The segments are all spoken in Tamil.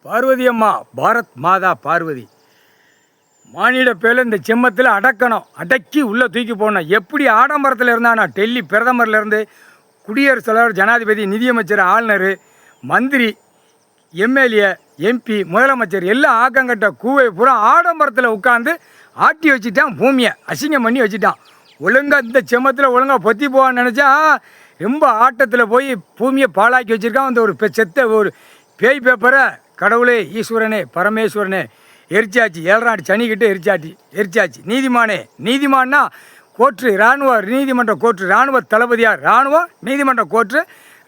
பார்வதி அம்மா, பாரத் மாதா பார்வதி. மானிட பேர் இந்த செம்மத்தில் அடக்கணும், அடக்கி உள்ளே தூக்கி போடணும். எப்படி ஆடம்பரத்தில் இருந்தானா டெல்லி பிரதமர்லேருந்து குடியரசுத் தலைவர், ஜனாதிபதி, நிதியமைச்சர், ஆளுநர், மந்திரி, எம்எல்ஏ, எம்பி, முதலமைச்சர் எல்லாம் ஆக்கங்கட்ட கூவை பூரா ஆடம்பரத்தில் உட்காந்து ஆட்டி வச்சுட்டான். பூமியை அசிங்கம் பண்ணி வச்சுட்டான். ஒழுங்காக இந்த செம்மத்தில் ஒழுங்காக பொத்தி போவான்னு நினச்சா ரொம்ப ஆட்டத்தில் போய் பூமியை பாழாக்கி வச்சுருக்கான். அந்த ஒரு செத்த ஒரு பேய் பேப்பரை கடவுளே, ஈஸ்வரனே, பரமேஸ்வரனே எரிச்சாச்சு. 7 நாடு சனிக்கிட்ட எரிச்சாச்சு. நீதிமான்னா கோர்ட்டு, இராணுவ நீதிமன்ற கோர்ட்டு, இராணுவ தளபதியார், இராணுவ நீதிமன்ற கோர்ட்டு,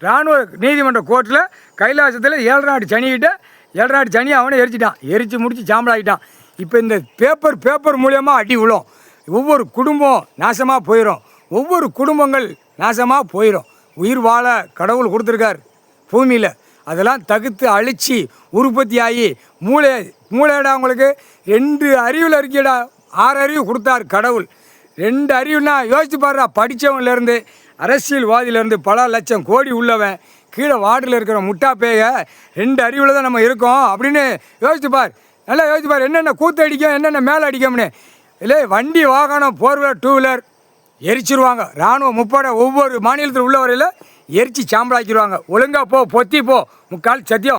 இராணுவ நீதிமன்ற கோர்ட்டில் கைலாசத்தில் 7 நாடு சனி அவனை எரிச்சிட்டான். எரித்து முடித்து சாம்பலாகிட்டான். இப்போ இந்த பேப்பர் மூலியமாக அடி விழும். ஒவ்வொரு குடும்பம் நாசமாக போயிடும். ஒவ்வொரு குடும்பங்கள் நாசமாக போயிடும். உயிர் வாழ கடவுள் கொடுத்துருக்கார் பூமியில். அதெல்லாம் தகுத்து அழித்து உற்பத்தி ஆகி மூளையடா அவங்களுக்கு 2 அறிவில் இருக்கடா. 6 அறிவு கொடுத்தார் கடவுள். 2 அறிவுனா யோசிச்சு பாடுறா. படித்தவன்லேருந்து அரசியல்வாதியிலேருந்து பல லட்சம் கோடி உள்ளவன் கீழே வார்டில் இருக்கிற முட்டா பேய 2 அறிவில் தான் நம்ம இருக்கோம் அப்படின்னு யோசிச்சு பார். நல்லா யோசிச்சு பார். என்னென்ன கூத்து அடிக்கும், என்னென்ன மேலே அடிக்கும்னு. இல்லை வண்டி, வாகனம், 4 வீலர், 2 வீலர் எரிச்சிருவாங்க. இராணுவ முப்படை ஒவ்வொரு மாநிலத்தில் உள்ளவரையில் எரித்து சாம்பலாக்கிடுவாங்க. ஒழுங்காக பொத்தி போ. முக்கால் சத்தியம்.